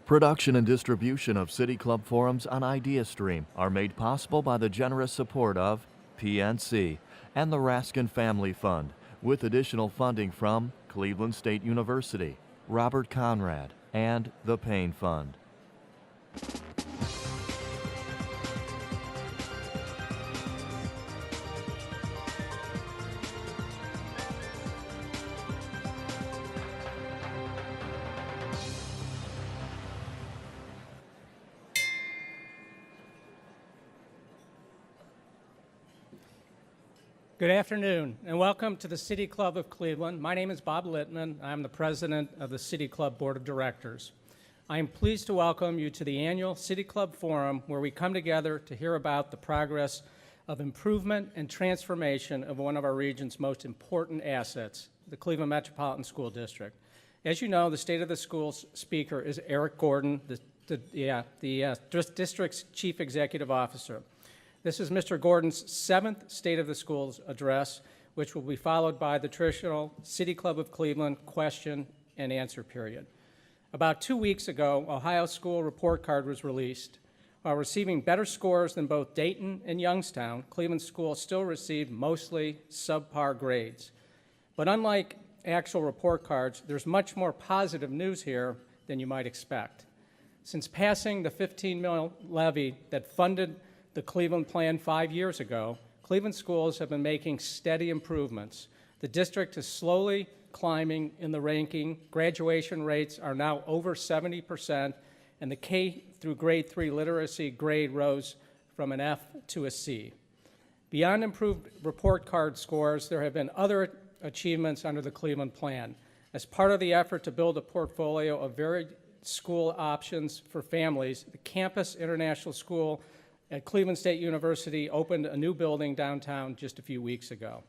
Production and distribution of City Club forums on IdeaStream are made possible by the generous support of PNC and the Raskind Family Fund, with additional funding from Cleveland State University, Robert Conrad, and the Payne Fund. Good afternoon, and welcome to the City Club of Cleveland. My name is Bob Littman. I'm the president of the City Club Board of Directors. I am pleased to welcome you to the annual City Club Forum, where we come together to hear about the progress of improvement and transformation of one of our region's most important assets, the Cleveland Metropolitan School District. As you know, the State of the Schools speaker is Eric Gordon, the district's Chief Executive Officer. This is Mr. Gordon's seventh State of the Schools address, which will be followed by the traditional City Club of Cleveland question and answer period. About 2 weeks ago, Ohio School Report Card was released. While receiving better scores than both Dayton and Youngstown, Cleveland schools still received mostly subpar grades. But unlike actual report cards, there's much more positive news here than you might expect. Since passing the $15 million levy that funded the Cleveland Plan 5 years ago, Cleveland schools have been making steady improvements. The district is slowly climbing in the ranking. Graduation rates are now over 70%, and the K through grade 3 literacy grade rose from an F to a C. Beyond improved report card scores, there have been other achievements under the Cleveland Plan. As part of the effort to build a portfolio of varied school options for families, the Campus International School at Cleveland State University opened a new building downtown just a few weeks ago.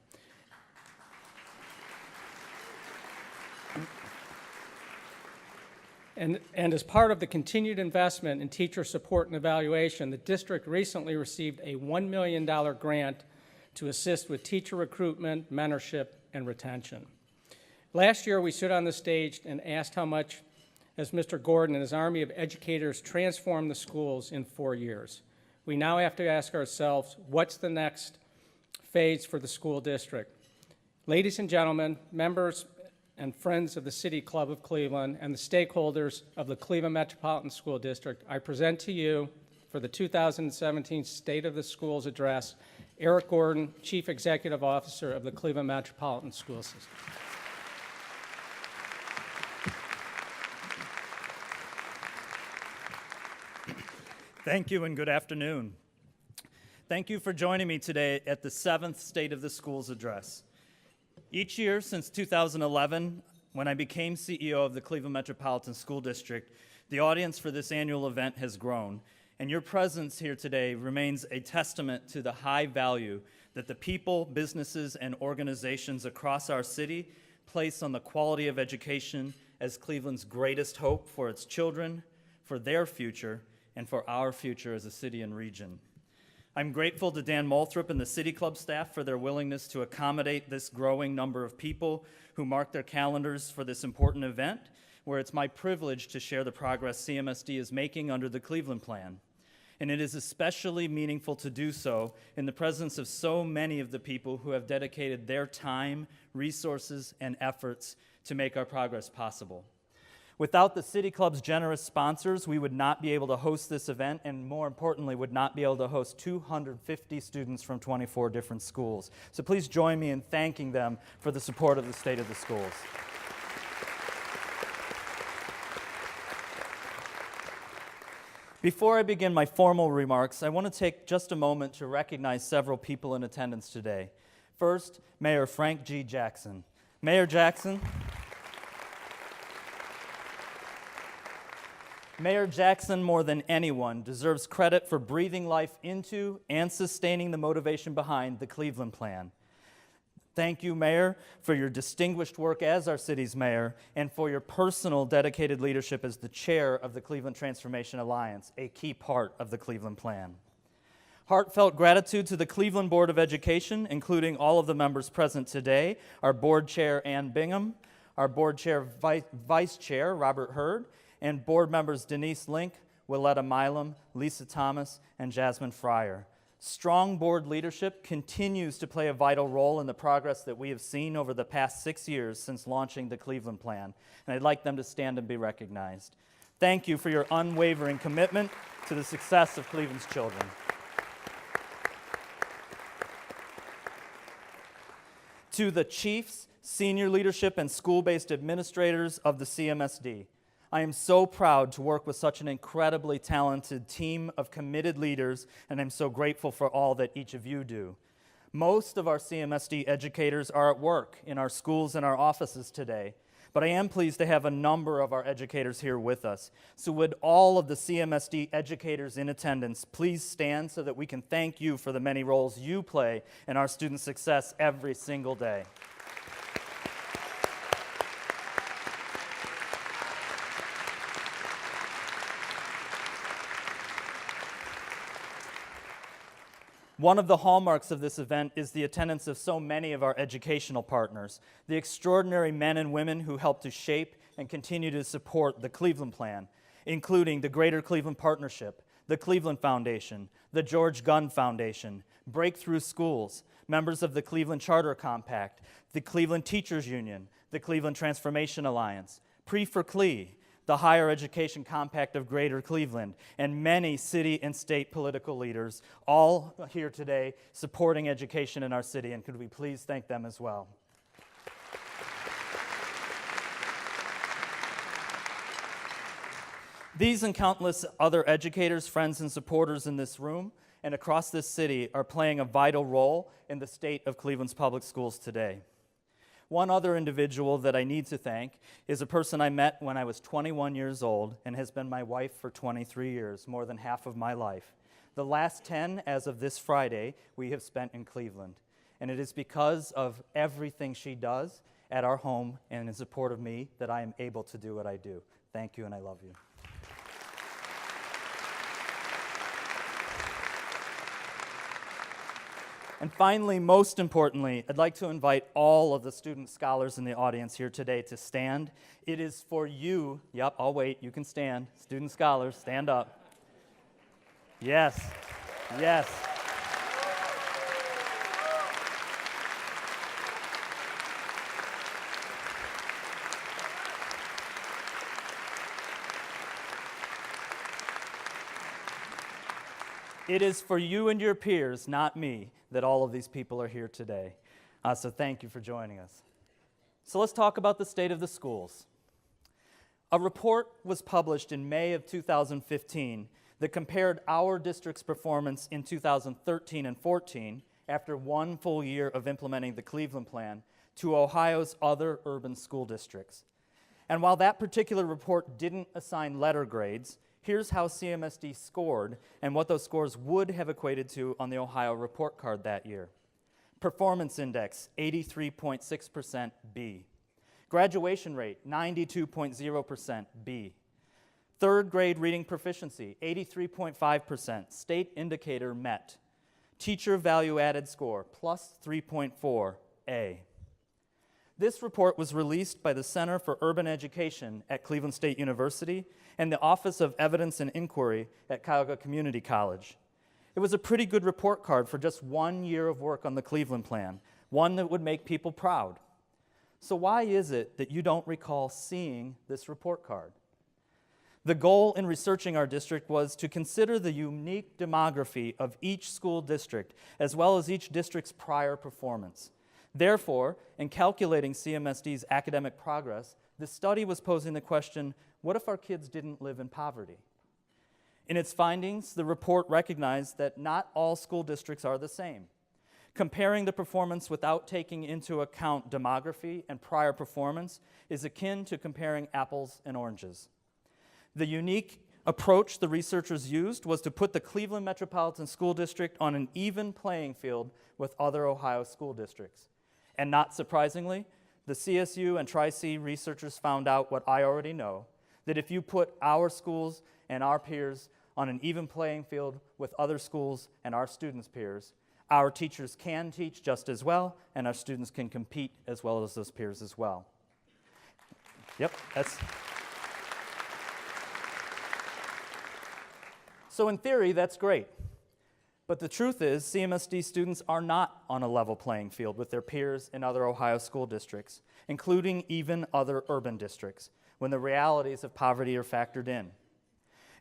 And as part of the continued investment in teacher support and evaluation, the district recently received a $1 million grant to assist with teacher recruitment, mentorship, and retention. Last year, we stood on the stage and asked how much has Mr. Gordon and his army of educators transformed the schools in 4 years. We now have to ask ourselves, what's the next phase for the school district? Ladies and gentlemen, members and friends of the City Club of Cleveland and the stakeholders of the Cleveland Metropolitan School District, I present to you for the 2017 State of the Schools Address, Eric Gordon, Chief Executive Officer of the Cleveland Metropolitan School System. Thank you and good afternoon. Thank you for joining me today at the 7th State of the Schools Address. Each year since 2011, when I became CEO of the Cleveland Metropolitan School District, the audience for this annual event has grown, and your presence here today remains a testament to the high value that the people, businesses, and organizations across our city place on the quality of education as Cleveland's greatest hope for its children, for their future, and for our future as a city and region. I'm grateful to Dan Moulthrop and the City Club staff for their willingness to accommodate this growing number of people who mark their calendars for this important event, where it's my privilege to share the progress CMSD is making under the Cleveland Plan. And it is especially meaningful to do so in the presence of so many of the people who have dedicated their time, resources, and efforts to make our progress possible. Without the City Club's generous sponsors, we would not be able to host this event, and more importantly, would not be able to host 250 students from 24 different schools. So please join me in thanking them for the support of the State of the Schools. Before I begin my formal remarks, I want to take just a moment to recognize several people in attendance today. First, Mayor Frank G. Jackson. Mayor Jackson more than anyone, deserves credit for breathing life into and sustaining the motivation behind the Cleveland Plan. Thank you, Mayor, for your distinguished work as our city's mayor and for your personal dedicated leadership as the chair of the Cleveland Transformation Alliance, a key part of the Cleveland Plan. Heartfelt gratitude to the Cleveland Board of Education, including all of the members present today, our board chair, Ann Bingham, our board chair, vice chair, Robert Hurd, and board members Denise Link, Willetta Milam, Lisa Thomas, and Jasmine Fryer. Strong board leadership continues to play a vital role in the progress that we have seen over the past 6 years since launching the Cleveland Plan, and I'd like them to stand and be recognized. Thank you for your unwavering commitment to the success of Cleveland's children. To the chiefs, senior leadership, and school-based administrators of the CMSD, I am so proud to work with such an incredibly talented team of committed leaders, and I'm so grateful for all that each of you do. Most of our CMSD educators are at work in our schools and our offices today, but I am pleased to have a number of our educators here with us. So would all of the CMSD educators in attendance please stand so that we can thank you for the many roles you play in our student success every single day. One of the hallmarks of this event is the attendance of so many of our educational partners, the extraordinary men and women who help to shape and continue to support the Cleveland Plan, including the Greater Cleveland Partnership, the Cleveland Foundation, the George Gunn Foundation, Breakthrough Schools, members of the Cleveland Charter Compact, the Cleveland Teachers Union, the Cleveland Transformation Alliance, Pre-for-Cle, the Higher Education Compact of Greater Cleveland, and many city and state political leaders, all here today supporting education in our city, and could we please thank them as well. These and countless other educators, friends, and supporters in this room and across this city are playing a vital role in the state of Cleveland's public schools today. One other individual that I need to thank is a person I met when I was 21 years old and has been my wife for 23 years, more than half of my life. The last 10, as of this Friday, we have spent in Cleveland. And it is because of everything she does at our home and in support of me that I am able to do what I do. Thank you, and I love you. And finally, most importantly, I'd like to invite all of the student scholars in the audience here today to stand. It is for you, yep, I'll wait, you can stand. Student scholars, stand up. Yes, yes. It is for you and your peers, not me, that all of these people are here today. So thank you for joining us. So let's talk about the state of the schools. A report was published in May of 2015 that compared our district's performance in 2013 and 14, after one full year of implementing the Cleveland Plan, to Ohio's other urban school districts. And while that particular report didn't assign letter grades, here's how CMSD scored and what those scores would have equated to on the Ohio report card that year. Performance index, 83.6% B. Graduation rate, 92.0% B. Third grade reading proficiency, 83.5%, state indicator met. Teacher value added score, plus 3.4, A. This report was released by the Center for Urban Education at Cleveland State University and the Office of Evidence and Inquiry at Cuyahoga Community College. It was a pretty good report card for just 1 year of work on the Cleveland Plan, one that would make people proud. So why is it that you don't recall seeing this report card? The goal in researching our district was to consider the unique demography of each school district, as well as each district's prior performance. Therefore, in calculating CMSD's academic progress, the study was posing the question, what if our kids didn't live in poverty? In its findings, the report recognized that not all school districts are the same. Comparing the performance without taking into account demography and prior performance is akin to comparing apples and oranges. The unique approach the researchers used was to put the Cleveland Metropolitan School District on an even playing field with other Ohio school districts. And not surprisingly, the CSU and Tri-C researchers found out what I already know, that if you put our schools and our peers on an even playing field with other schools and our students' peers, our teachers can teach just as well, and our students can compete as well as those peers as well. Yep, that's... So in theory, that's great. But the truth is, CMSD students are not on a level playing field with their peers in other Ohio school districts, including even other urban districts, when the realities of poverty are factored in.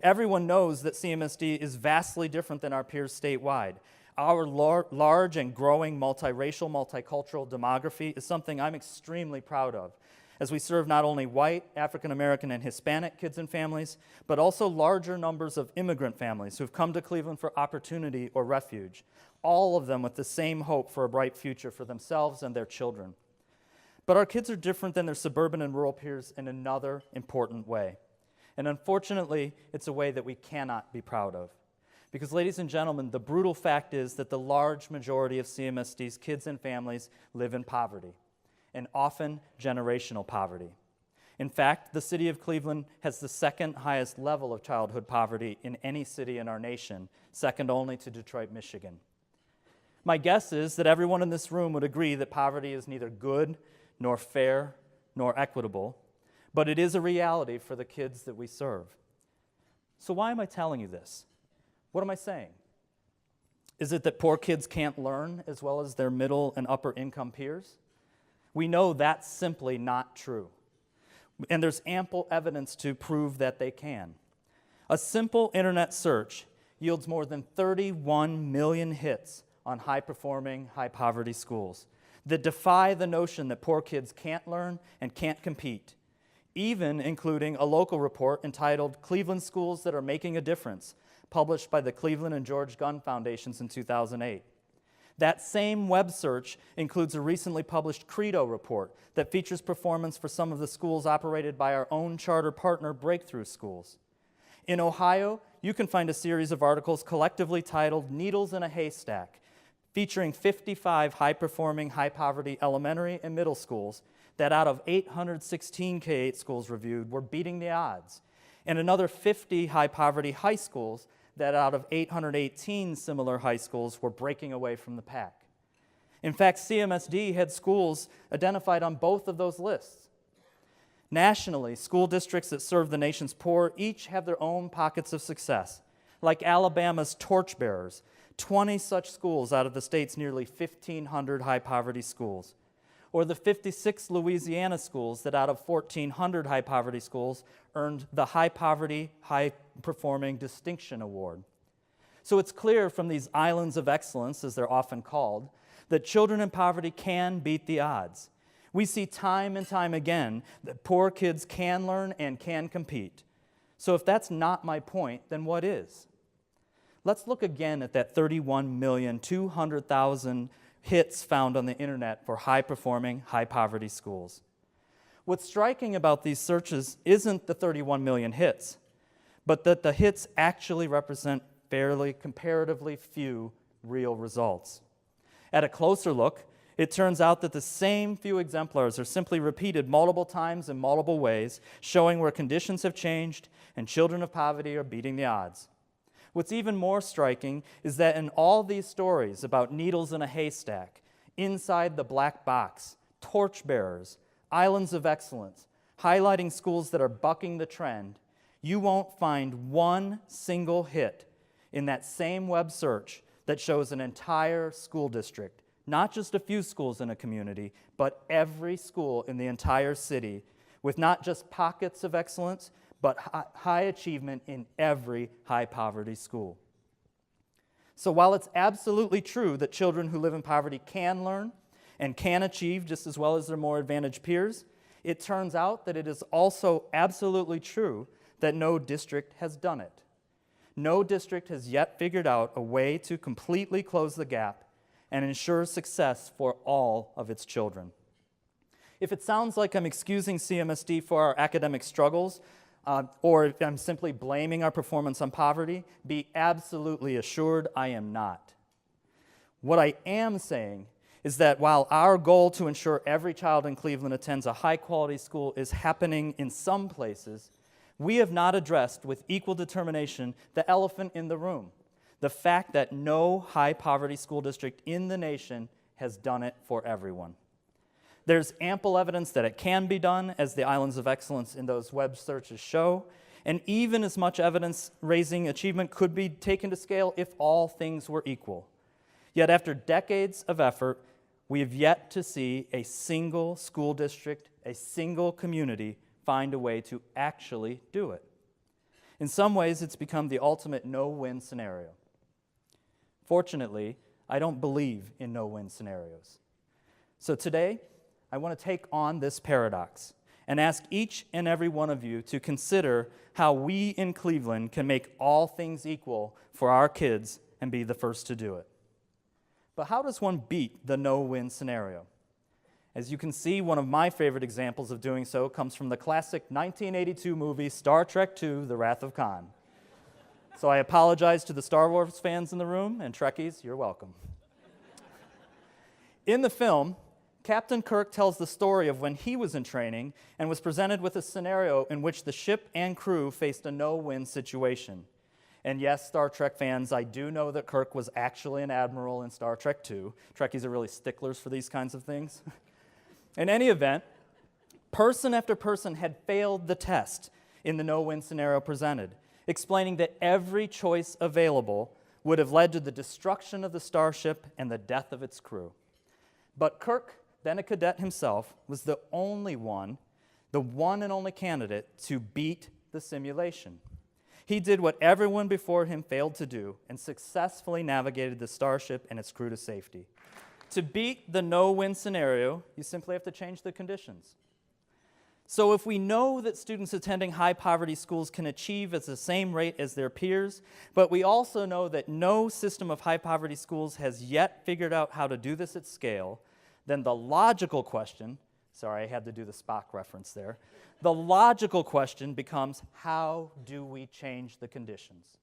Everyone knows that CMSD is vastly different than our peers statewide. Our large and growing multiracial, multicultural demography is something I'm extremely proud of, as we serve not only white, African American, and Hispanic kids and families, but also larger numbers of immigrant families who've come to Cleveland for opportunity or refuge, all of them with the same hope for a bright future for themselves and their children. But our kids are different than their suburban and rural peers in another important way. And unfortunately, it's a way that we cannot be proud of. Because, ladies and gentlemen, the brutal fact is that the large majority of CMSD's kids and families live in poverty, and often generational poverty. In fact, the city of Cleveland has the second highest level of childhood poverty in any city in our nation, second only to Detroit, Michigan. My guess is that everyone in this room would agree that poverty is neither good, nor fair, nor equitable, but it is a reality for the kids that we serve. So why am I telling you this? What am I saying? Is it that poor kids can't learn as well as their middle and upper income peers? We know that's simply not true. And there's ample evidence to prove that they can. A simple internet search yields more than 31 million hits on high-performing, high-poverty schools that defy the notion that poor kids can't learn and can't compete, even including a local report entitled Cleveland Schools That Are Making a Difference, published by the Cleveland and George Gunn Foundations in 2008. That same web search includes a recently published Credo report that features performance for some of the schools operated by our own charter partner, Breakthrough Schools. In Ohio, you can find a series of articles collectively titled Needles in a Haystack, featuring 55 high-performing, high-poverty elementary and middle schools that out of 816 K-8 schools reviewed were beating the odds, and another 50 high-poverty high schools that out of 818 similar high schools were breaking away from the pack. In fact, CMSD had schools identified on both of those lists. Nationally, school districts that serve the nation's poor each have their own pockets of success, like Alabama's Torchbearers, 20 such schools out of the state's nearly 1,500 high-poverty schools, or the 56 Louisiana schools that out of 1,400 high-poverty schools earned the High Poverty, High Performing Distinction Award. So it's clear from these islands of excellence, as they're often called, that children in poverty can beat the odds. We see time and time again that poor kids can learn and can compete. So if that's not my point, then what is? Let's look again at that 31,200,000 hits found on the internet for high-performing, high-poverty schools. What's striking about these searches isn't the 31 million hits, but that the hits actually represent fairly comparatively few real results. At a closer look, it turns out that the same few exemplars are simply repeated multiple times in multiple ways, showing where conditions have changed and children of poverty are beating the odds. What's even more striking is that in all these stories about needles in a haystack, inside the black box, torchbearers, islands of excellence, highlighting schools that are bucking the trend, you won't find one single hit in that same web search that shows an entire school district, not just a few schools in a community, but every school in the entire city, with not just pockets of excellence, but high achievement in every high-poverty school. So while it's absolutely true that children who live in poverty can learn and can achieve just as well as their more advantaged peers, it turns out that it is also absolutely true that no district has done it. No district has yet figured out a way to completely close the gap and ensure success for all of its children. If it sounds like I'm excusing CMSD for our academic struggles, or if I'm simply blaming our performance on poverty, be absolutely assured I am not. What I am saying is that while our goal to ensure every child in Cleveland attends a high-quality school is happening in some places, we have not addressed with equal determination the elephant in the room, the fact that no high-poverty school district in the nation has done it for everyone. There's ample evidence that it can be done, as the islands of excellence in those web searches show, and even as much evidence-raising achievement could be taken to scale if all things were equal. Yet after decades of effort, we have yet to see a single school district, a single community find a way to actually do it. In some ways, it's become the ultimate no-win scenario. Fortunately, I don't believe in no-win scenarios. So today, I want to take on this paradox and ask each and every one of you to consider how we in Cleveland can make all things equal for our kids and be the first to do it. But how does one beat the no-win scenario? As you can see, one of my favorite examples of doing so comes from the classic 1982 movie Star Trek II: The Wrath of Khan. So I apologize to the Star Wars fans in the room, and Trekkies, you're welcome. In the film, Captain Kirk tells the story of when he was in training and was presented with a scenario in which the ship and crew faced a no-win situation. And yes, Star Trek fans, I do know that Kirk was actually an admiral in Star Trek II. Trekkies are really sticklers for these kinds of things. In any event, person after person had failed the test in the no-win scenario presented, explaining that every choice available would have led to the destruction of the starship and the death of its crew. But Kirk, then a cadet himself, was the one and only candidate to beat the simulation. He did what everyone before him failed to do and successfully navigated the starship and its crew to safety. To beat the no-win scenario, you simply have to change the conditions. So if we know that students attending high-poverty schools can achieve at the same rate as their peers, but we also know that no system of high-poverty schools has yet figured out how to do this at scale, then the logical question, sorry, I had to do the Spock reference there, the logical question becomes, how do we change the conditions?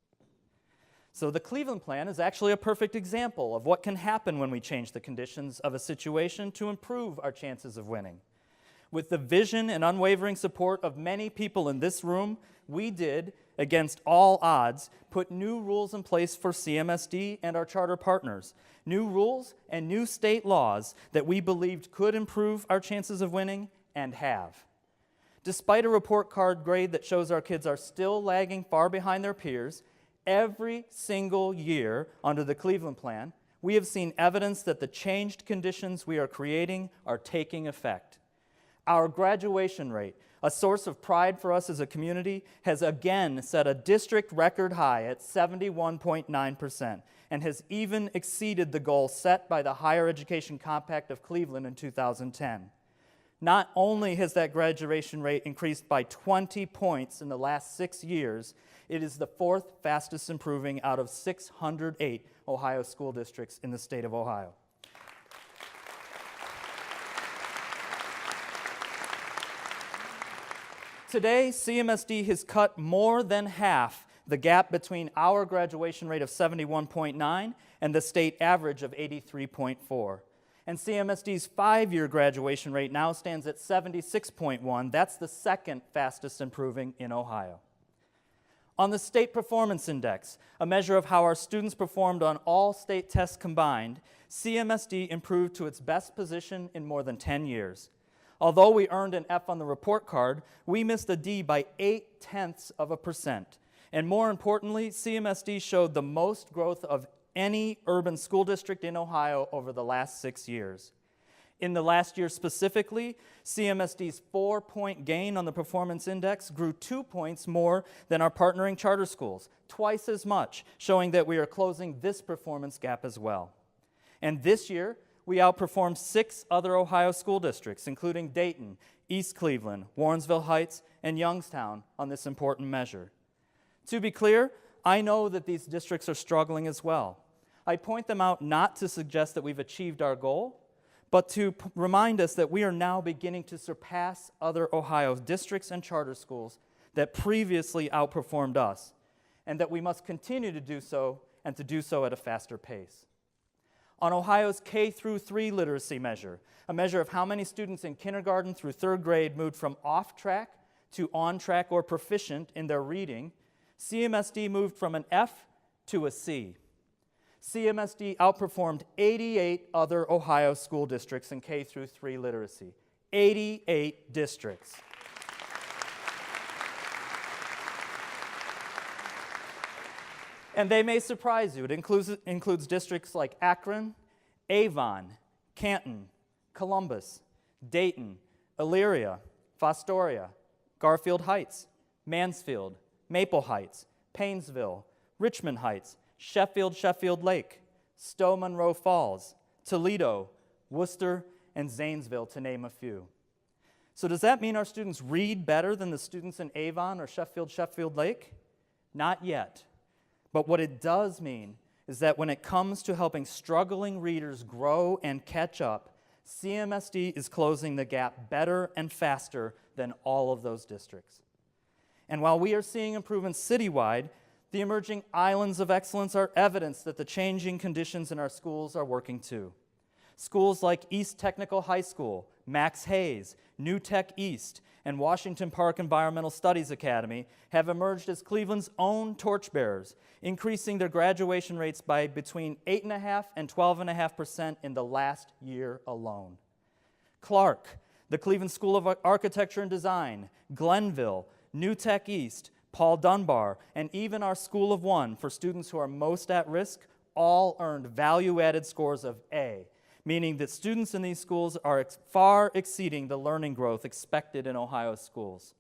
So the Cleveland Plan is actually a perfect example of what can happen when we change the conditions of a situation to improve our chances of winning. With the vision and unwavering support of many people in this room, we did, against all odds, put new rules in place for CMSD and our charter partners. New rules and new state laws that we believed could improve our chances of winning, and have. Despite a report card grade that shows our kids are still lagging far behind their peers, every single year under the Cleveland Plan, we have seen evidence that the changed conditions we are creating are taking effect. Our graduation rate, a source of pride for us as a community, has again set a district record high at 71.9% and has even exceeded the goal set by the Higher Education Compact of Cleveland in 2010. Not only has that graduation rate increased by 20 points in the last 6 years, it is the fourth fastest improving out of 608 Ohio school districts in the state of Ohio. Today, CMSD has cut more than half the gap between our graduation rate of 71.9 and the state average of 83.4. And CMSD's 5-year graduation rate now stands at 76.1. That's the second fastest improving in Ohio. On the State Performance Index, a measure of how our students performed on all state tests combined, CMSD improved to its best position in more than 10 years. Although we earned an F on the report card, we missed a D by 0.8%. And more importantly, CMSD showed the most growth of any urban school district in Ohio over the last 6 years. In the last year specifically, CMSD's 4-point gain on the performance index grew 2 points more than our partnering charter schools, twice as much, showing that we are closing this performance gap as well. And this year, we outperformed 6 other Ohio school districts, including Dayton, East Cleveland, Warrensville Heights, and Youngstown on this important measure. To be clear, I know that these districts are struggling as well. I point them out not to suggest that we've achieved our goal, but to remind us that we are now beginning to surpass other Ohio districts and charter schools that previously outperformed us, and that we must continue to do so, and to do so at a faster pace. On Ohio's K-3 literacy measure, a measure of how many students in kindergarten through 3rd grade moved from off-track to on-track or proficient in their reading, CMSD moved from an F to a C. CMSD outperformed 88 other Ohio school districts in K-3 literacy. 88 districts. And they may surprise you. It includes districts like Akron, Avon, Canton, Columbus, Dayton, Elyria, Fostoria, Garfield Heights, Mansfield, Maple Heights, Paynesville, Richmond Heights, Sheffield Lake, Stowe Monroe Falls, Toledo, Worcester, and Zanesville, to name a few. So does that mean our students read better than the students in Avon or Sheffield Lake? Not yet. But what it does mean is that when it comes to helping struggling readers grow and catch up, CMSD is closing the gap better and faster than all of those districts. And while we are seeing improvements citywide, the emerging islands of excellence are evidence that the changing conditions in our schools are working too. Schools like East Technical High School, Max Hayes, New Tech East, and Washington Park Environmental Studies Academy have emerged as Cleveland's own torchbearers, increasing their graduation rates by between 8.5% and 12.5% in the last year alone. Clark, the Cleveland School of Architecture and Design, Glenville, New Tech East, Paul Dunbar, and even our School of One for students who are most at risk all earned value-added scores of A, meaning that students in these schools are far exceeding the learning growth expected in Ohio schools.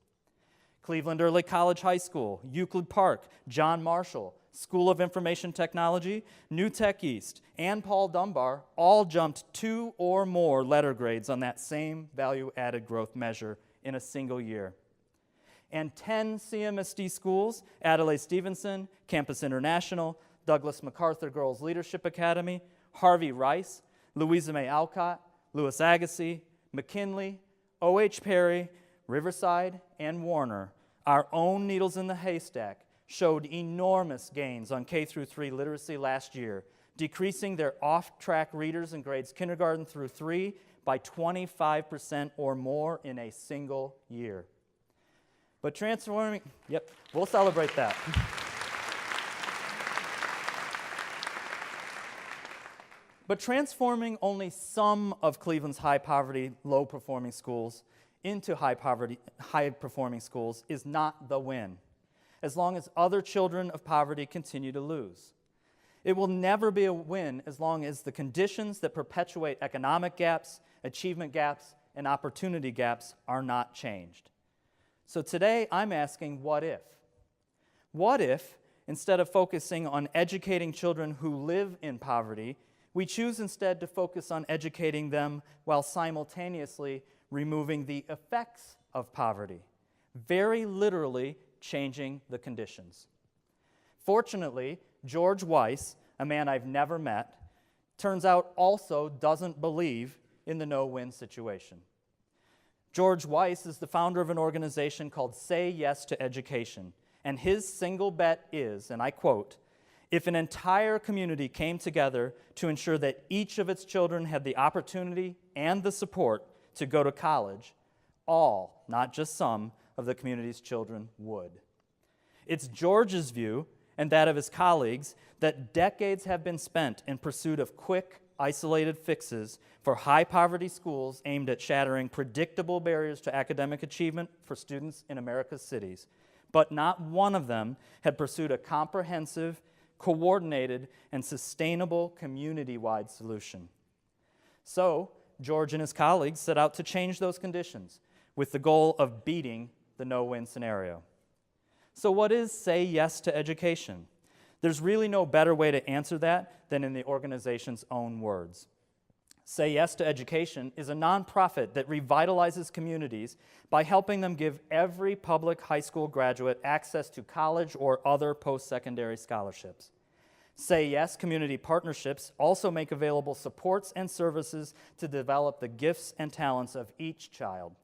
Cleveland Early College High School, Euclid Park, John Marshall, School of Information Technology, New Tech East, and Paul Dunbar all jumped 2 or more letter grades on that same value-added growth measure in a single year. And 10 CMSD schools, Adelaide Stevenson, Campus International, Douglas MacArthur Girls Leadership Academy, Harvey Rice, Louisa May Alcott, Lewis Agassiz, McKinley, O.H. Perry, Riverside, and Warner, our own needles in the haystack, showed enormous gains on K-3 literacy last year, decreasing their off-track readers in grades kindergarten through 3 by 25% or more in a single year. But we'll celebrate that. But transforming only some of Cleveland's high-poverty, low-performing schools into high-poverty, high-performing schools is not the win, as long as other children of poverty continue to lose. It will never be a win as long as the conditions that perpetuate economic gaps, achievement gaps, and opportunity gaps are not changed. So today, I'm asking, what if? What if, instead of focusing on educating children who live in poverty, we choose instead to focus on educating them while simultaneously removing the effects of poverty, very literally changing the conditions? Fortunately, George Weiss, a man I've never met, turns out also doesn't believe in the no-win situation. George Weiss is the founder of an organization called Say Yes to Education, and his single bet is, and I quote, "If an entire community came together to ensure that each of its children had the opportunity and the support to go to college, all, not just some, of the community's children would." It's George's view, and that of his colleagues, that decades have been spent in pursuit of quick, isolated fixes for high-poverty schools aimed at shattering predictable barriers to academic achievement for students in America's cities. But not one of them had pursued a comprehensive, coordinated, and sustainable community-wide solution. So, George and his colleagues set out to change those conditions with the goal of beating the no-win scenario. So what is Say Yes to Education? There's really no better way to answer that than in the organization's own words. Say Yes to Education is a nonprofit that revitalizes communities by helping them give every public high school graduate access to college or other post-secondary scholarships. Say Yes community partnerships also make available supports and services to develop the gifts and talents of each child.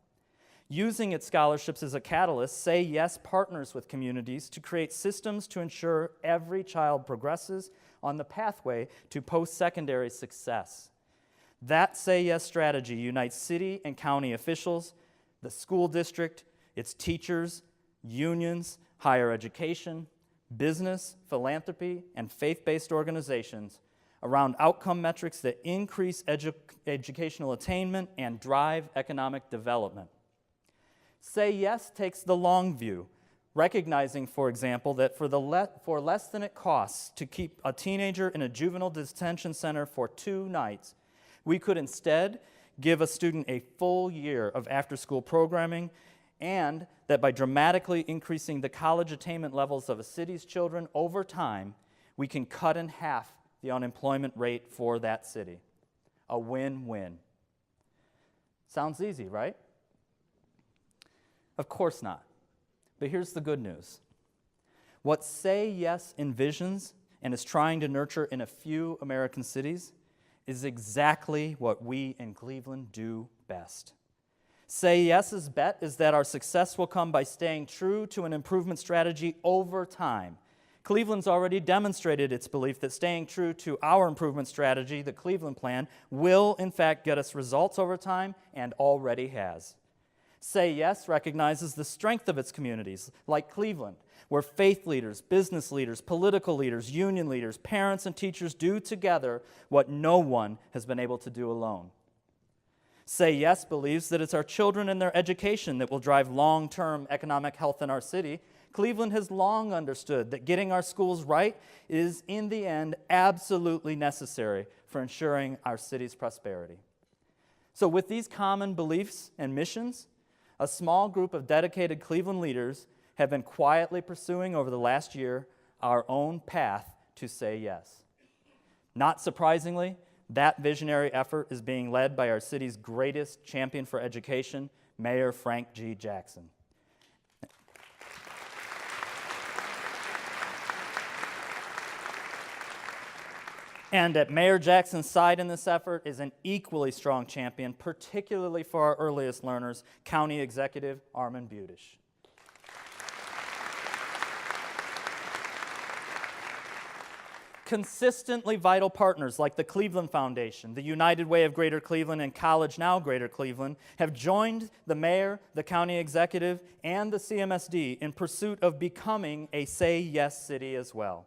Using its scholarships as a catalyst, Say Yes partners with communities to create systems to ensure every child progresses on the pathway to post-secondary success. That Say Yes strategy unites city and county officials, the school district, its teachers, unions, higher education, business, philanthropy, and faith-based organizations around outcome metrics that increase educational attainment and drive economic development. Say Yes takes the long view, recognizing, for example, that for less than it costs to keep a teenager in a juvenile detention center for 2 nights, we could instead give a student a full year of after-school programming, and that by dramatically increasing the college attainment levels of a city's children over time, we can cut in half the unemployment rate for that city. A win-win. Sounds easy, right? Of course not. But here's the good news. What Say Yes envisions and is trying to nurture in a few American cities is exactly what we in Cleveland do best. Say Yes's bet is that our success will come by staying true to an improvement strategy over time. Cleveland's already demonstrated its belief that staying true to our improvement strategy, the Cleveland Plan, will in fact get us results over time and already has. Say Yes recognizes the strength of its communities, like Cleveland, where faith leaders, business leaders, political leaders, union leaders, parents, and teachers do together what no one has been able to do alone. Say Yes believes that it's our children and their education that will drive long-term economic health in our city. Cleveland has long understood that getting our schools right is, in the end, absolutely necessary for ensuring our city's prosperity. So with these common beliefs and missions, a small group of dedicated Cleveland leaders have been quietly pursuing over the last year our own path to Say Yes. Not surprisingly, that visionary effort is being led by our city's greatest champion for education, Mayor Frank G. Jackson. And at Mayor Jackson's side in this effort is an equally strong champion, particularly for our earliest learners, County Executive Armin Budish. Consistently vital partners like the Cleveland Foundation, the United Way of Greater Cleveland, and College Now Greater Cleveland have joined the mayor, the county executive, and the CMSD in pursuit of becoming a Say Yes city as well.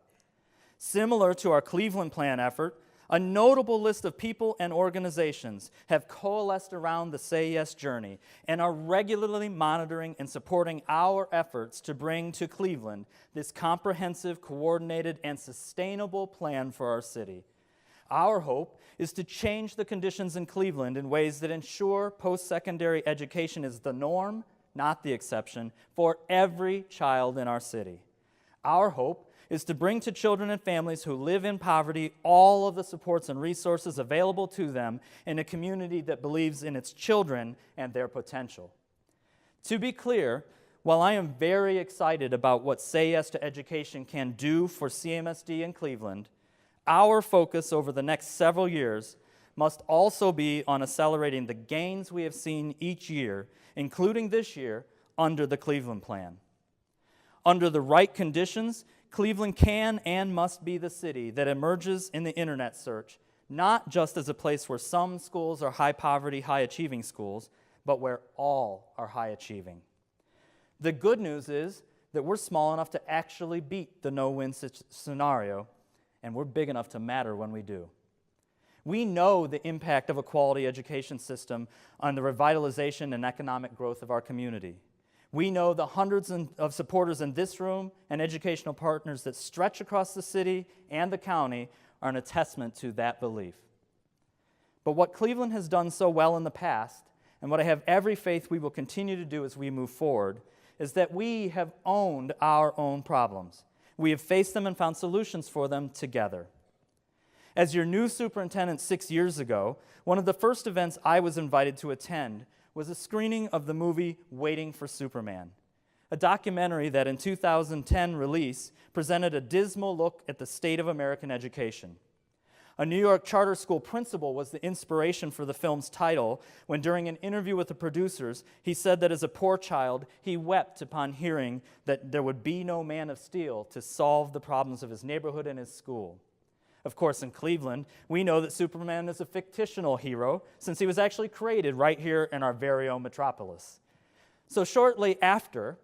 Similar to our Cleveland Plan effort, a notable list of people and organizations have coalesced around the Say Yes journey and are regularly monitoring and supporting our efforts to bring to Cleveland this comprehensive, coordinated, and sustainable plan for our city. Our hope is to change the conditions in Cleveland in ways that ensure post-secondary education is the norm, not the exception, for every child in our city. Our hope is to bring to children and families who live in poverty all of the supports and resources available to them in a community that believes in its children and their potential. To be clear, while I am very excited about what Say Yes to Education can do for CMSD in Cleveland, our focus over the next several years must also be on accelerating the gains we have seen each year, including this year, under the Cleveland Plan. Under the right conditions, Cleveland can and must be the city that emerges in the internet search, not just as a place where some schools are high-poverty, high-achieving schools, but where all are high-achieving. The good news is that we're small enough to actually beat the no-win scenario, and we're big enough to matter when we do. We know the impact of a quality education system on the revitalization and economic growth of our community. We know the hundreds of supporters in this room and educational partners that stretch across the city and the county are an attestament to that belief. But what Cleveland has done so well in the past, and what I have every faith we will continue to do as we move forward, is that we have owned our own problems. We have faced them and found solutions for them together. As your new superintendent 6 years ago, one of the first events I was invited to attend was a screening of the movie Waiting for Superman, a documentary that in 2010 release presented a dismal look at the state of American education. A New York charter school principal was the inspiration for the film's title when, during an interview with the producers, he said that as a poor child, he wept upon hearing that there would be no man of steel to solve the problems of his neighborhood and his school. Of course, in Cleveland, we know that Superman is a fictional hero since he was actually created right here in our very own metropolis. So shortly after,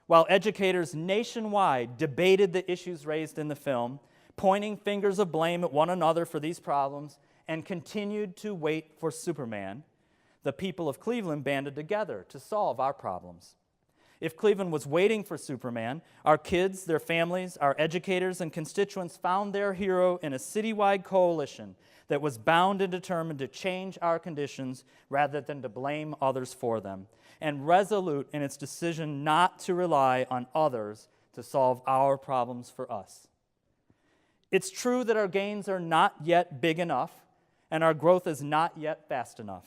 while educators nationwide debated the issues raised in the film, pointing fingers of blame at one another for these problems, and continued to wait for Superman, the people of Cleveland banded together to solve our problems. If Cleveland was waiting for Superman, our kids, their families, our educators, and constituents found their hero in a citywide coalition that was bound and determined to change our conditions rather than to blame others for them, and resolute in its decision not to rely on others to solve our problems for us. It's true that our gains are not yet big enough, and our growth is not yet fast enough.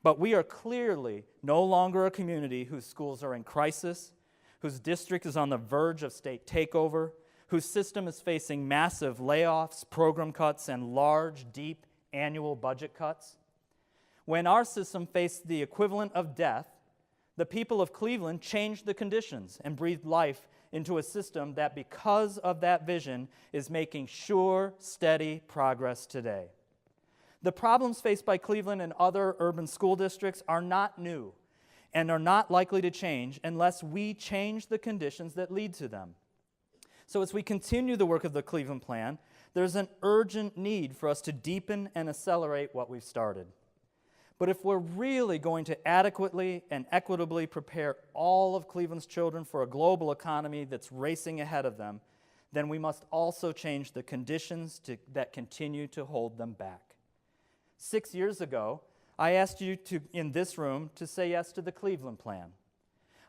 But we are clearly no longer a community whose schools are in crisis, whose district is on the verge of state takeover, whose system is facing massive layoffs, program cuts, and large, deep annual budget cuts. When our system faced the equivalent of death, the people of Cleveland changed the conditions and breathed life into a system that, because of that vision, is making sure, steady progress today. The problems faced by Cleveland and other urban school districts are not new and are not likely to change unless we change the conditions that lead to them. So as we continue the work of the Cleveland Plan, there's an urgent need for us to deepen and accelerate what we've started. But if we're really going to adequately and equitably prepare all of Cleveland's children for a global economy that's racing ahead of them, then we must also change the conditions that continue to hold them back. 6 years ago, I asked you in this room to say yes to the Cleveland Plan.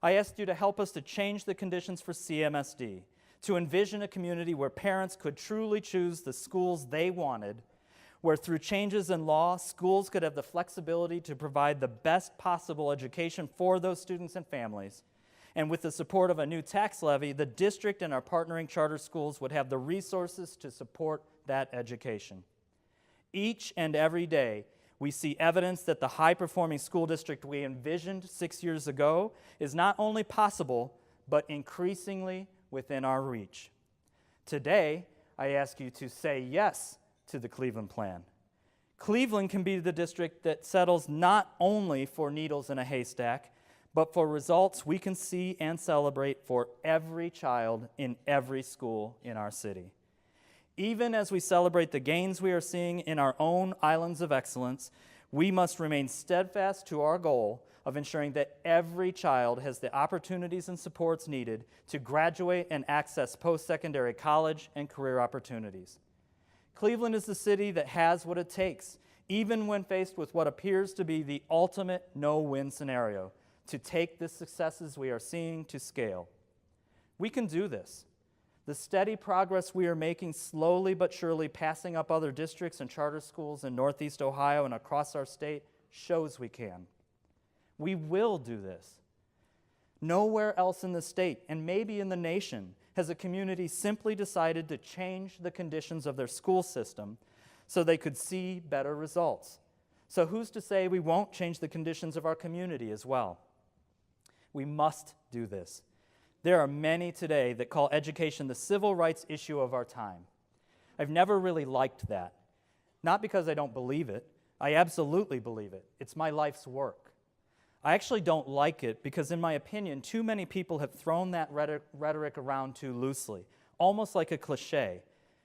I asked you to help us to change the conditions for CMSD, to envision a community where parents could truly choose the schools they wanted, where through changes in law, schools could have the flexibility to provide the best possible education for those students and families. And with the support of a new tax levy, the district and our partnering charter schools would have the resources to support that education. Each and every day, we see evidence that the high-performing school district we envisioned 6 years ago is not only possible, but increasingly within our reach. Today, I ask you to say yes to the Cleveland Plan. Cleveland can be the district that settles not only for needles in a haystack, but for results we can see and celebrate for every child in every school in our city. Even as we celebrate the gains we are seeing in our own islands of excellence, we must remain steadfast to our goal of ensuring that every child has the opportunities and supports needed to graduate and access post-secondary college and career opportunities. Cleveland is the city that has what it takes, even when faced with what appears to be the ultimate no-win scenario, to take the successes we are seeing to scale. We can do this. The steady progress we are making, slowly but surely passing up other districts and charter schools in Northeast Ohio and across our state, shows we can. We will do this. Nowhere else in the state, and maybe in the nation, has a community simply decided to change the conditions of their school system so they could see better results. So who's to say we won't change the conditions of our community as well? We must do this. There are many today that call education the civil rights issue of our time. I've never really liked that. Not because I don't believe it. I absolutely believe it. It's my life's work. I actually don't like it because, in my opinion, too many people have thrown that rhetoric around too loosely, almost like a cliche,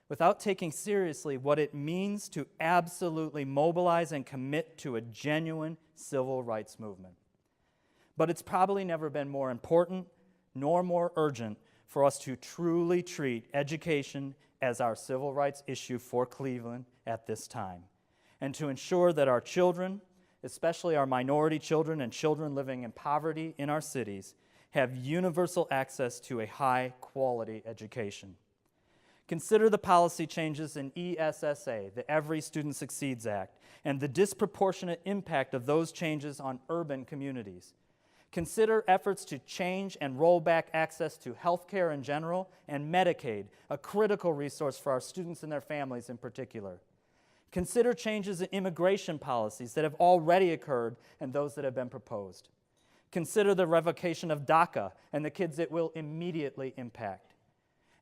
without taking seriously what it means to absolutely mobilize and commit to a genuine civil rights movement. But it's probably never been more important nor more urgent for us to truly treat education as our civil rights issue for Cleveland at this time, and to ensure that our children, especially our minority children and children living in poverty in our cities, have universal access to a high-quality education. Consider the policy changes in ESSA, the Every Student Succeeds Act, and the disproportionate impact of those changes on urban communities. Consider efforts to change and roll back access to health care in general and Medicaid, a critical resource for our students and their families in particular. Consider changes in immigration policies that have already occurred and those that have been proposed. Consider the revocation of DACA and the kids it will immediately impact.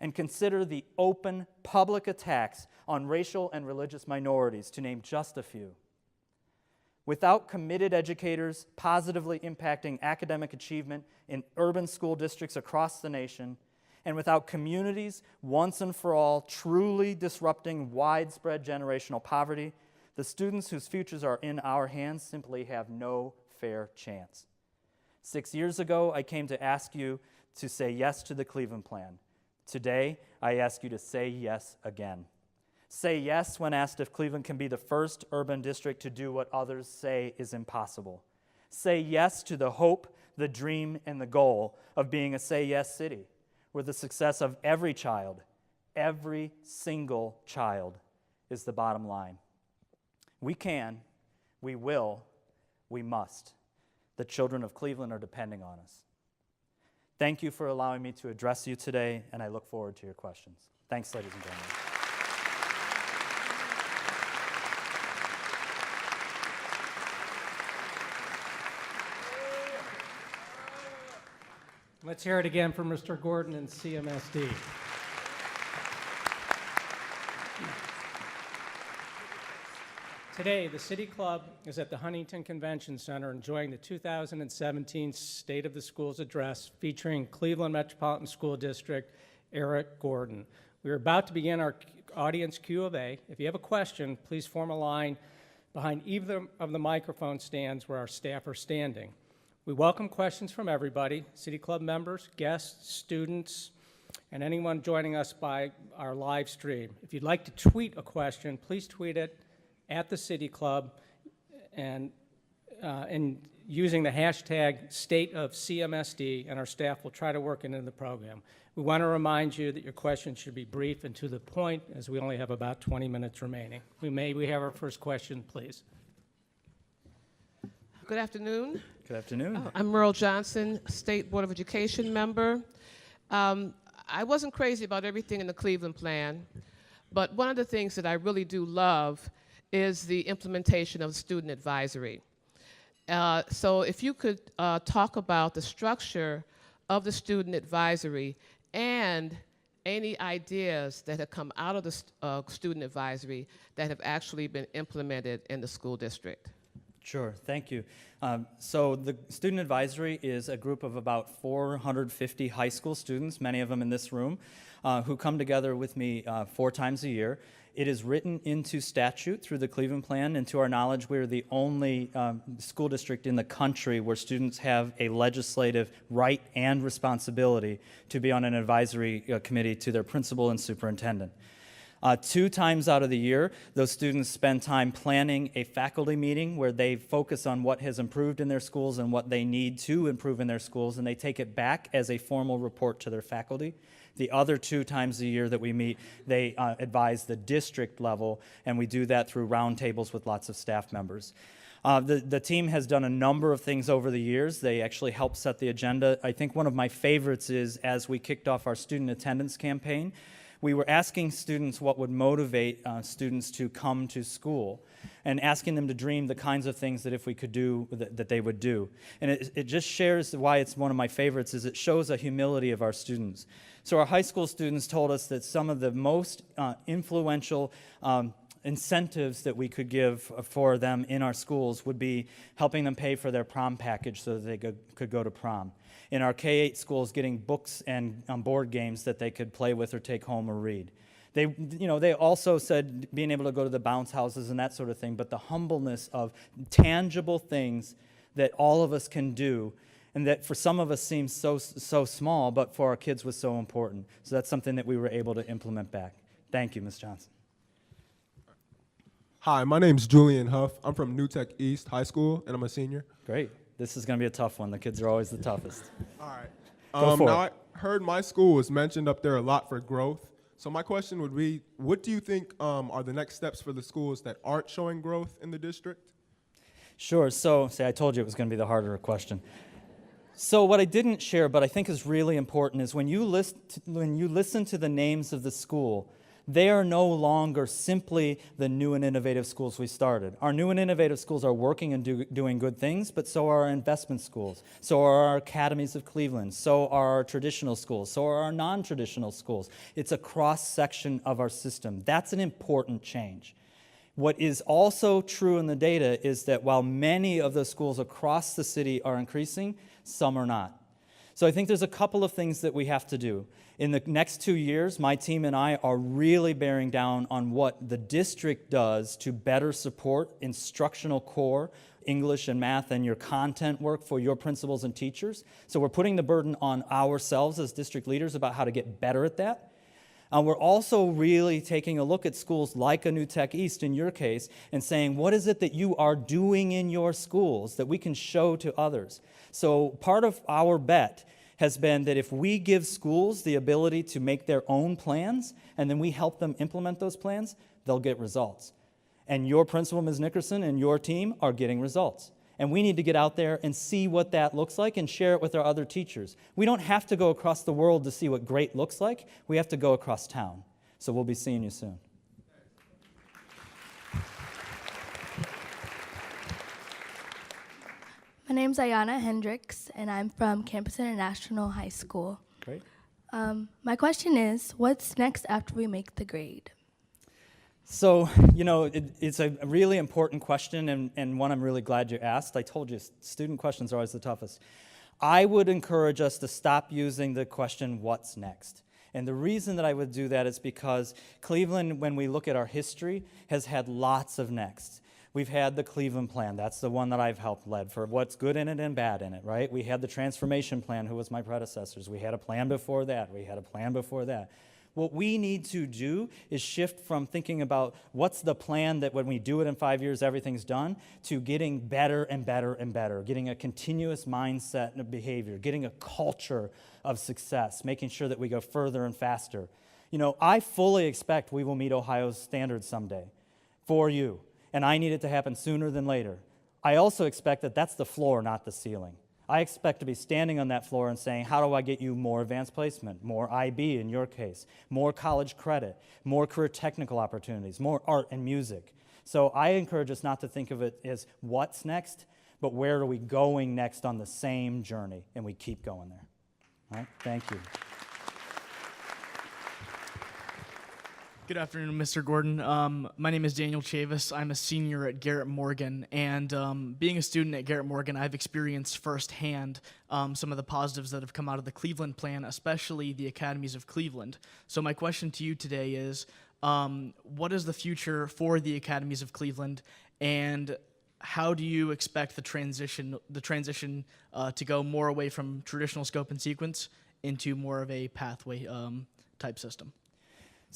And consider the open public attacks on racial and religious minorities, to name just a few. Without committed educators positively impacting academic achievement in urban school districts across the nation, and without communities once and for all truly disrupting widespread generational poverty, the students whose futures are in our hands simply have no fair chance. 6 years ago, I came to ask you to say yes to the Cleveland Plan. Today, I ask you to say yes again. Say yes when asked if Cleveland can be the first urban district to do what others say is impossible. Say yes to the hope, the dream, and the goal of being a Say Yes city, where the success of every child, every single child, is the bottom line. We can, we will, we must. The children of Cleveland are depending on us. Thank you for allowing me to address you today, and I look forward to your questions. Thanks, ladies and gentlemen. Let's hear it again for Mr. Gordon and CMSD. Today, the City Club is at the Huntington Convention Center enjoying the 2017 State of the Schools Address featuring Cleveland Metropolitan School District Eric Gordon. We are about to begin our audience Q&A. If you have a question, please form a line behind either of the microphone stands where our staff are standing. We welcome questions from everybody, City Club members, guests, students, and anyone joining us by our live stream. If you'd like to tweet a question, please tweet it at the City Club and using the hashtag #StateOfCMSD, and our staff will try to work it into the program. We want to remind you that your questions should be brief and to the point, as we only have about 20 minutes remaining. We have our first question, please. Good afternoon. Good afternoon. I'm Merle Johnson, State Board of Education member. I wasn't crazy about everything in the Cleveland Plan, but one of the things that I really do love is the implementation of student advisory. So if you could talk about the structure of the student advisory and any ideas that have come out of the student advisory that have actually been implemented in the school district. Sure, thank you. So the Student Advisory is a group of about 450 high school students, many of them in this room, who come together with me 4 times a year. It is written into statute through the Cleveland Plan, and to our knowledge, we're the only school district in the country where students have a legislative right and responsibility to be on an advisory committee to their principal and superintendent. 2 times out of the year, those students spend time planning a faculty meeting where they focus on what has improved in their schools and what they need to improve in their schools, and they take it back as a formal report to their faculty. The other 2 times a year that we meet, they advise the district level, and we do that through roundtables with lots of staff members. The team has done a number of things over the years. They actually help set the agenda. I think one of my favorites is, as we kicked off our student attendance campaign, we were asking students what would motivate students to come to school and asking them to dream the kinds of things that if we could do, that they would do. And it just shares why it's one of my favorites, is it shows a humility of our students. So our high school students told us that some of the most influential incentives that we could give for them in our schools would be helping them pay for their prom package so that they could go to prom. In our K-8 schools, getting books and board games that they could play with or take home or read. They also said being able to go to the bounce houses and that sort of thing, but the humbleness of tangible things that all of us can do, and that for some of us seems so small, but for our kids was so important. So that's something that we were able to implement back. Thank you, Ms. Johnson. Hi, my name's Julian Huff. I'm from New Tech East High School, and I'm a senior. Great. This is going to be a tough one. The kids are always the toughest. All right. Go for now, it. I heard my school was mentioned up there a lot for growth. So my question would be, what do you think are the next steps for the schools that aren't showing growth in the district? Sure. So, I told you it was going to be the harder question. So what I didn't share, but I think is really important, is when you listen to the names of the school, they are no longer simply the new and innovative schools we started. Our new and innovative schools are working and doing good things, but so are our investment schools. So are our academies of Cleveland. So are our traditional schools. So are our non-traditional schools. It's a cross-section of our system. That's an important change. What is also true in the data is that while many of the schools across the city are increasing, some are not. So I think there's a couple of things that we have to do. In the next 2 years, my team and I are really bearing down on what the district does to better support instructional core English and math and your content work for your principals and teachers. So we're putting the burden on ourselves as district leaders about how to get better at that. We're also really taking a look at schools like a New Tech East in your case and saying, what is it that you are doing in your schools that we can show to others? So part of our bet has been that if we give schools the ability to make their own plans and then we help them implement those plans, they'll get results. And your principal, Ms. Nickerson, and your team are getting results. And we need to get out there and see what that looks like and share it with our other teachers. We don't have to go across the world to see what great looks like. We have to go across town. So we'll be seeing you soon. My name's Ayana Hendricks, and I'm from Campus International High School. Great. My question is, what's next after we make the grade? So, it's a really important question and one I'm really glad you asked. I told you, student questions are always the toughest. I would encourage us to stop using the question, what's next? And the reason that I would do that is because Cleveland, when we look at our history, has had lots of next. We've had the Cleveland Plan. That's the one that I've helped lead for what's good in it and bad in it, right? We had the Transformation Plan, who was my predecessors. We had a plan before that. We had a plan before that. What we need to do is shift from thinking about what's the plan that when we do it in 5 years, everything's done, to getting better and better and better, getting a continuous mindset and behavior, getting a culture of success, making sure that we go further and faster. I fully expect we will meet Ohio's standards someday for you, and I need it to happen sooner than later. I also expect that that's the floor, not the ceiling. I expect to be standing on that floor and saying, how do I get you more advanced placement, more IB in your case, more college credit, more career technical opportunities, more art and music. So I encourage us not to think of it as what's next, but where are we going next on the same journey, and we keep going there. All right, thank you. Good afternoon, Mr. Gordon. My name is Daniel Chavis. I'm a senior at Garrett Morgan, and being a student at Garrett Morgan, I've experienced firsthand some of the positives that have come out of the Cleveland Plan, especially the academies of Cleveland. So my question to you today is, what is the future for the academies of Cleveland, and how do you expect the transition to go more away from traditional scope and sequence into more of a pathway type system?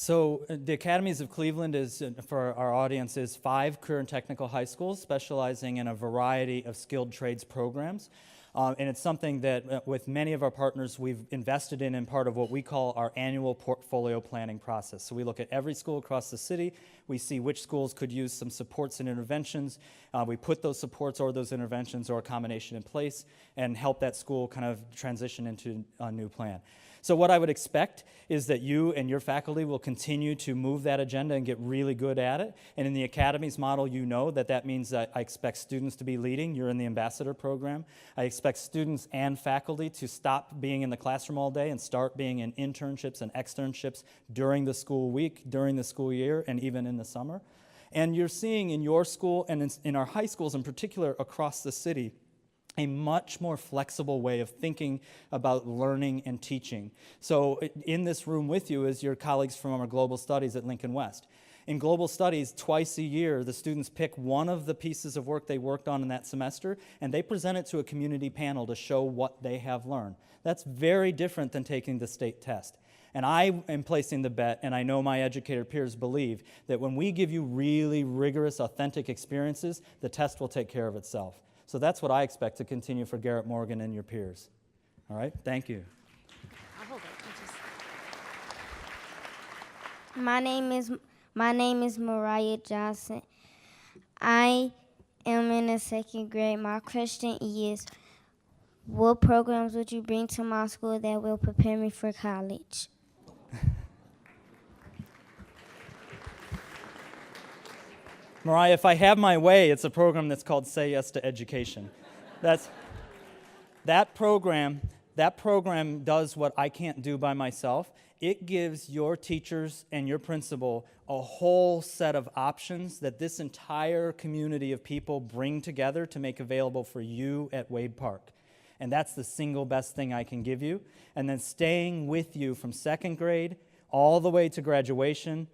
So the Academies of Cleveland is, for our audience, is 5 career and technical high schools specializing in a variety of skilled trades programs. And it's something that with many of our partners we've invested in part of what we call our annual portfolio planning process. So we look at every school across the city, we see which schools could use some supports and interventions, we put those supports or those interventions or a combination in place and help that school kind of transition into a new plan. So what I would expect is that you and your faculty will continue to move that agenda and get really good at it. And in the academies model, that means that I expect students to be leading. You're in the ambassador program. I expect students and faculty to stop being in the classroom all day and start being in internships and externships during the school week, during the school year, and even in the summer. And you're seeing in your school and in our high schools in particular across the city a much more flexible way of thinking about learning and teaching. So in this room with you is your colleagues from our Global Studies at Lincoln West. In Global Studies, twice a year, the students pick one of the pieces of work they worked on in that semester, and they present it to a community panel to show what they have learned. That's very different than taking the state test. And I am placing the bet, and I know my educator peers believe, that when we give you really rigorous, authentic experiences, the test will take care of itself. So that's what I expect to continue for Garrett Morgan and your peers. All right, thank you. My name is Mariah Johnson. I am in the 2nd grade. My question is, what programs would you bring to my school that will prepare me for college? Mariah, if I have my way, it's a program that's called Say Yes to Education. That program does what I can't do by myself. It gives your teachers and your principal a whole set of options that this entire community of people bring together to make available for you at Wade Park. And that's the single best thing I can give you. And then staying with you from 2nd grade all the way to graduation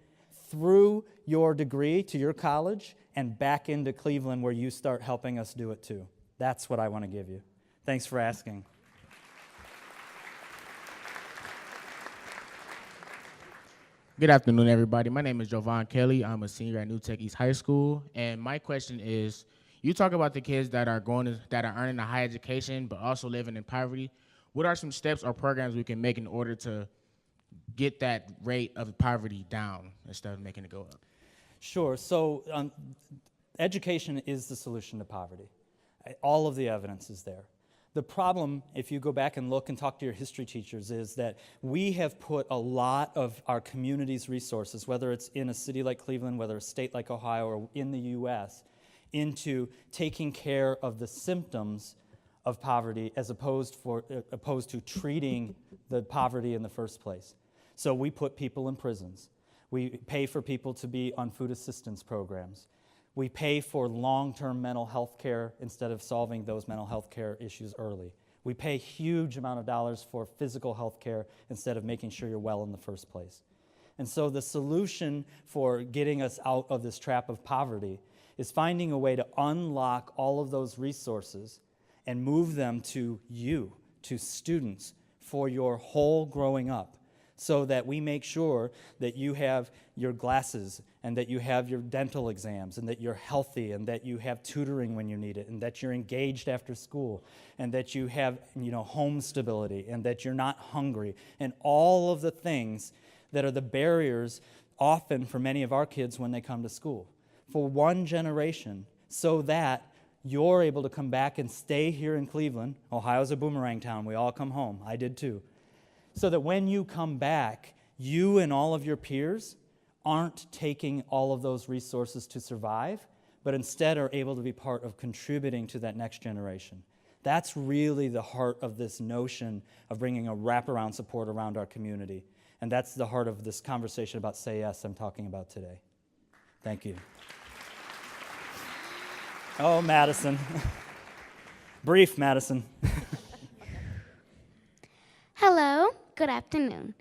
through your degree to your college and back into Cleveland where you start helping us do it too. That's what I want to give you. Thanks for asking. Good afternoon, everybody. My name is Jovan Kelly. I'm a senior at New Tech East High School, and my question is: you talk about the kids that are earning a high education but also living in poverty. What are some steps or programs we can make in order to get that rate of poverty down instead of making it go up? Sure. So education is the solution to poverty. All of the evidence is there. The problem, if you go back and look and talk to your history teachers, is that we have put a lot of our community's resources, whether it's in a city like Cleveland, whether a state like Ohio, or in the U.S., into taking care of the symptoms of poverty as opposed to treating the poverty in the first place. So we put people in prisons. We pay for people to be on food assistance programs. We pay for long-term mental health care instead of solving those mental health care issues early. We pay a huge amount of dollars for physical health care instead of making sure you're well in the first place. And so the solution for getting us out of this trap of poverty is finding a way to unlock all of those resources and move them to you, to students, for your whole growing up, so that we make sure that you have your glasses and that you have your dental exams and that you're healthy and that you have tutoring when you need it and that you're engaged after school and that you have, home stability and that you're not hungry and all of the things that are the barriers often for many of our kids when they come to school for one generation, so that you're able to come back and stay here in Cleveland. Ohio's a boomerang town. We all come home. I did too. So that when you come back, you and all of your peers aren't taking all of those resources to survive, but instead are able to be part of contributing to that next generation. That's really the heart of this notion of bringing a wraparound support around our community. And that's the heart of this conversation about Say Yes I'm talking about today. Thank you. Oh, Madison. Brief, Madison. Hello, good afternoon.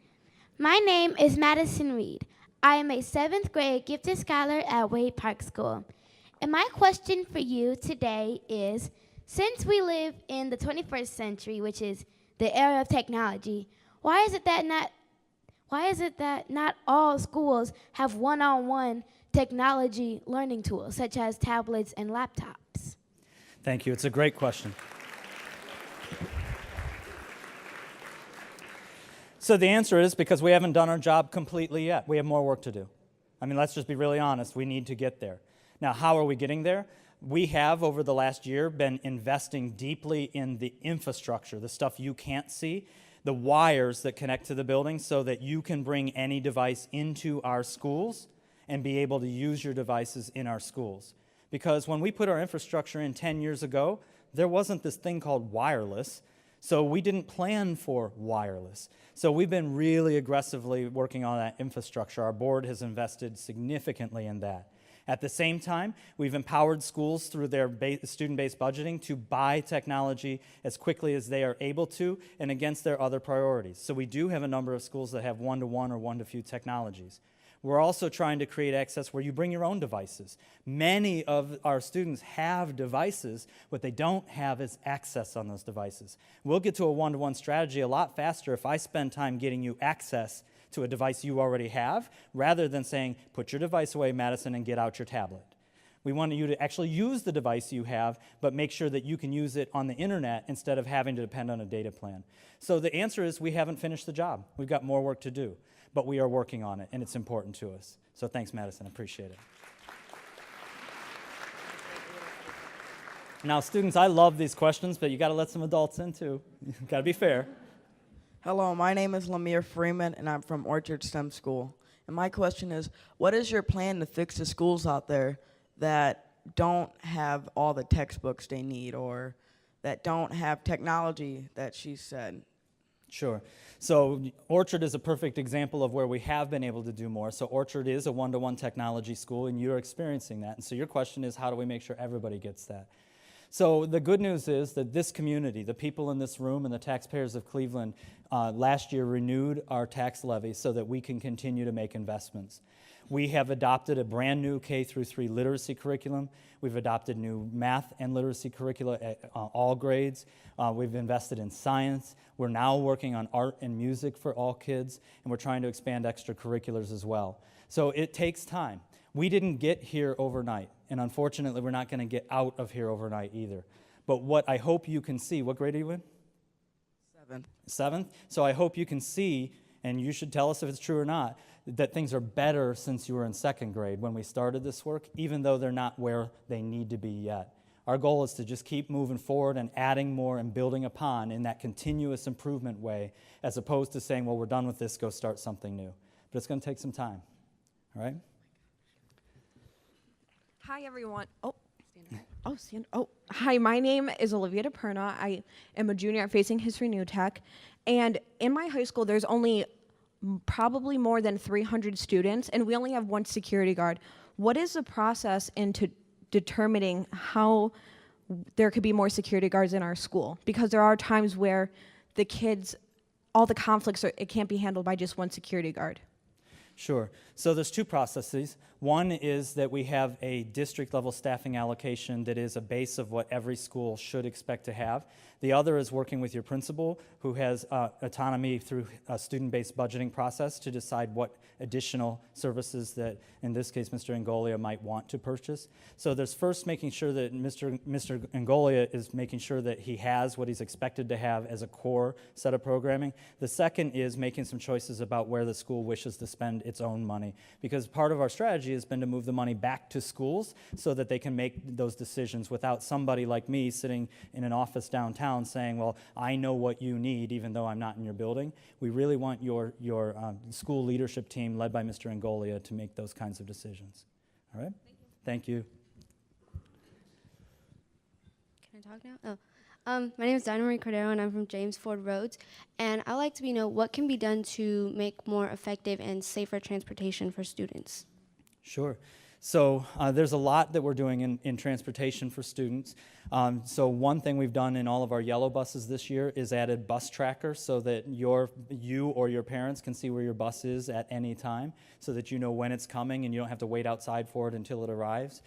My name is Madison Reed. I am a 7th grade gifted scholar at Wade Park School. And my question for you today is, since we live in the 21st century, which is the era of technology, why is it that not all schools have one-on-one technology learning tools, such as tablets and laptops? Thank you. It's a great question. So the answer is because we haven't done our job completely yet. We have more work to do. I mean, let's just be really honest. We need to get there. Now, how are we getting there? We have, over the last year, been investing deeply in the infrastructure, the stuff you can't see, the wires that connect to the building so that you can bring any device into our schools and be able to use your devices in our schools. Because when we put our infrastructure in 10 years ago, there wasn't this thing called wireless, so we didn't plan for wireless. So we've been really aggressively working on that infrastructure. Our board has invested significantly in that. At the same time, we've empowered schools through their student-based budgeting to buy technology as quickly as they are able to and against their other priorities. So we do have a number of schools that have one-to-one or one-to-few technologies. We're also trying to create access where you bring your own devices. Many of our students have devices. What they don't have is access on those devices. We'll get to a one-to-one strategy a lot faster if I spend time getting you access to a device you already have, rather than saying, put your device away, Madison, and get out your tablet. We want you to actually use the device you have, but make sure that you can use it on the internet instead of having to depend on a data plan. So the answer is we haven't finished the job. We've got more work to do, but we are working on it, and it's important to us. So thanks, Madison. I appreciate it. Now, students, I love these questions, but you got to let some adults in, too. You've got to be fair. Hello, my name is Lamir Freeman, and I'm from Orchard STEM School. And my question is, what is your plan to fix the schools out there that don't have all the textbooks they need or that don't have technology that she said? Sure. So Orchard is a perfect example of where we have been able to do more. So Orchard is a one-to-one technology school, and you're experiencing that. And so your question is, how do we make sure everybody gets that? So the good news is that this community, the people in this room and the taxpayers of Cleveland, last year renewed our tax levy so that we can continue to make investments. We have adopted a brand new K-3 literacy curriculum. We've adopted new math and literacy curricula at all grades. We've invested in science. We're now working on art and music for all kids, and we're trying to expand extracurriculars as well. So it takes time. We didn't get here overnight, and unfortunately, we're not going to get out of here overnight either. But what I hope you can see, what grade are you in? Seventh. Seventh? So I hope you can see, and you should tell us if it's true or not, that things are better since you were in second grade when we started this work, even though they're not where they need to be yet. Our goal is to just keep moving forward and adding more and building upon in that continuous improvement way, as opposed to saying, well, we're done with this, go start something new. But it's going to take some time, all right? Hi, everyone. Hi, my name is Olivia DePerna. I am a junior at Facing History New Tech. And in my high school, there's only probably more than 300 students, and we only have one security guard. What is the process into determining how there could be more security guards in our school? Because there are times where the kids, all the conflicts, it can't be handled by just one security guard. Sure. So there's two processes. One is that we have a district-level staffing allocation that is a base of what every school should expect to have. The other is working with your principal, who has autonomy through a student-based budgeting process to decide what additional services that, in this case, Mr. Angolia might want to purchase. So there's first making sure that Mr. Angolia is making sure that he has what he's expected to have as a core set of programming. The second is making some choices about where the school wishes to spend its own money, because part of our strategy has been to move the money back to schools so that they can make those decisions without somebody like me sitting in an office downtown saying, well, I know what you need even though I'm not in your building. We really want your school leadership team led by Mr. Angolia to make those kinds of decisions. All right? Thank you. Can I talk now? Oh. My name is Dinah Marie Cordero, and I'm from James Ford Roads. And I'd like to know what can be done to make more effective and safer transportation for students. Sure. So there's a lot that we're doing in transportation for students. So one thing we've done in all of our yellow buses this year is added bus trackers so that you or your parents can see where your bus is at any time so that you know when it's coming and you don't have to wait outside for it until it arrives.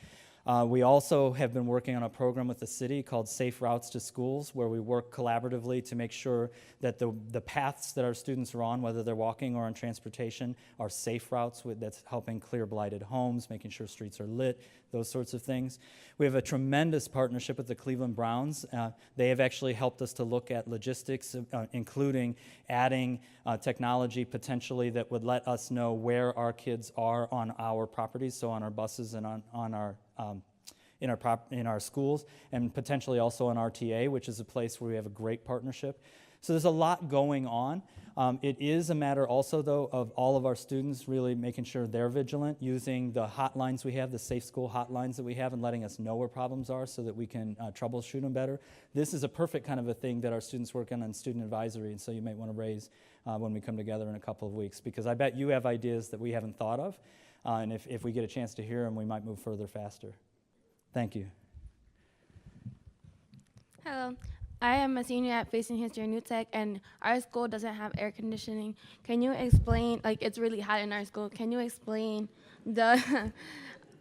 We also have been working on a program with the city called Safe Routes to Schools, where we work collaboratively to make sure that the paths that our students are on, whether they're walking or on transportation, are safe routes that's helping clear blighted homes, making sure streets are lit, those sorts of things. We have a tremendous partnership with the Cleveland Browns. They have actually helped us to look at logistics, including adding technology potentially that would let us know where our kids are on our properties, so on our buses and on our in our schools, and potentially also on RTA, which is a place where we have a great partnership. So there's a lot going on. It is a matter also, though, of all of our students really making sure they're vigilant, using the hotlines we have, the safe school hotlines that we have, and letting us know where problems are so that we can troubleshoot them better. This is a perfect kind of a thing that our students work on student advisory, and so you might want to raise when we come together in a couple of weeks, because I bet you have ideas that we haven't thought of, and if we get a chance to hear them, we might move further faster. Thank you. Hello. I am a senior at Facing History New Tech, and our school doesn't have air conditioning. Can you explain, like, it's really hot in our school. Can you explain the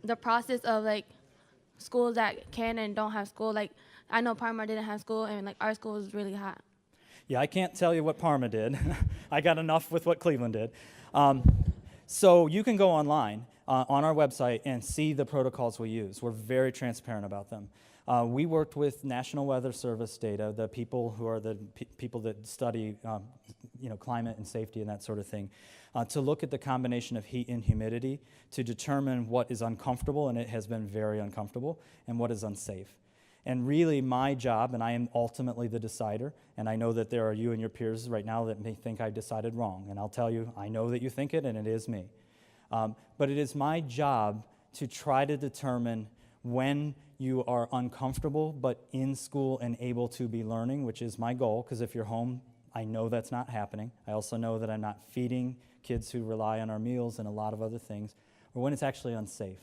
the process of, like, schools that can and don't have school? Like, I know Parma didn't have school, and, like, our school was really hot. Yeah, I can't tell you what Parma did. I got enough with what Cleveland did. So you can go online on our website and see the protocols we use. We're very transparent about them. We worked with National Weather Service data, the people who are the people that study climate and safety and that sort of thing, to look at the combination of heat and humidity to determine what is uncomfortable, and it has been very uncomfortable, and what is unsafe. And really my job, and I am ultimately the decider, and I know that there are you and your peers right now that may think I decided wrong, and I'll tell you, I know that you think it, and it is me. But it is my job to try to determine when you are uncomfortable but in school and able to be learning, which is my goal, because if you're home, I know that's not happening. I also know that I'm not feeding kids who rely on our meals and a lot of other things, or when it's actually unsafe.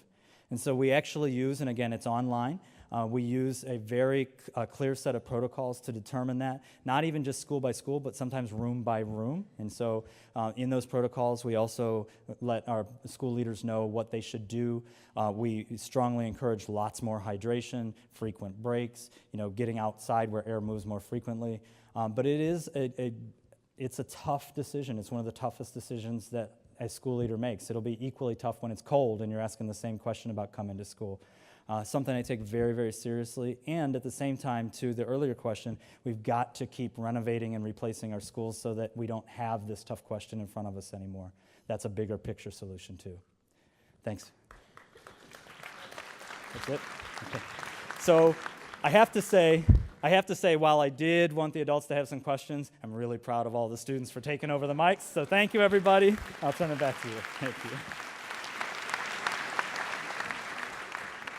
And so we actually use, and again, it's online, we use a very clear set of protocols to determine that, not even just school by school, but sometimes room by room. And so in those protocols, we also let our school leaders know what they should do. We strongly encourage lots more hydration, frequent breaks, getting outside where air moves more frequently. But it is it's a tough decision. It's one of the toughest decisions that a school leader makes. It'll be equally tough when it's cold and you're asking the same question about coming to school. Something I take very, very seriously. And at the same time, to the earlier question, we've got to keep renovating and replacing our schools so that we don't have this tough question in front of us anymore. That's a bigger picture solution too. Thanks. That's it? Okay. So I have to say, while I did want the adults to have some questions, I'm really proud of all the students for taking over the mics. So thank you, everybody. I'll turn it back to you. Thank you.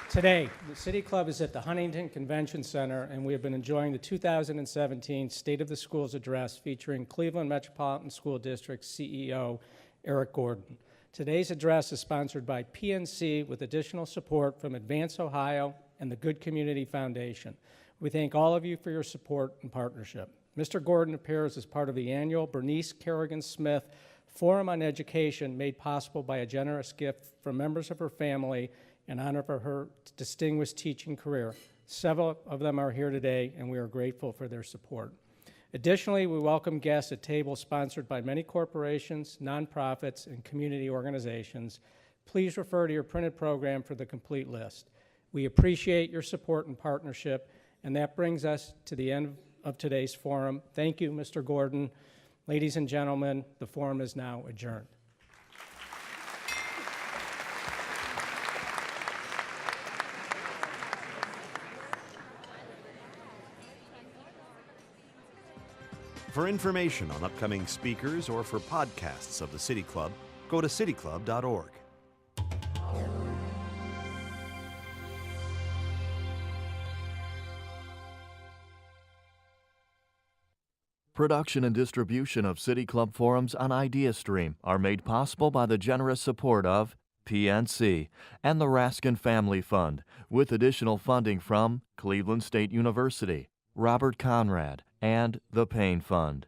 Today, the City Club is at the Huntington Convention Center, and we have been enjoying the 2017 State of the Schools Address featuring Cleveland Metropolitan School District CEO Eric Gordon. Today's address is sponsored by PNC with additional support from Advance Ohio and the Good Community Foundation. We thank all of you for your support and partnership. Mr. Gordon appears as part of the annual Bernice Kerrigan Smith Forum on Education, made possible by a generous gift from members of her family in honor of her distinguished teaching career. Several of them are here today, and we are grateful for their support. Additionally, we welcome guests at tables sponsored by many corporations, nonprofits, and community organizations. Please refer to your printed program for the complete list. We appreciate your support and partnership, and that brings us to the end of today's forum. Thank you, Mr. Gordon. Ladies and gentlemen, the forum is now adjourned. For information on upcoming speakers or for podcasts of the City Club, go to cityclub.org. Production and distribution of City Club forums on IdeaStream are made possible by the generous support of PNC and the Raskind Family Fund, with additional funding from Cleveland State University, Robert Conrad, and the Payne Fund.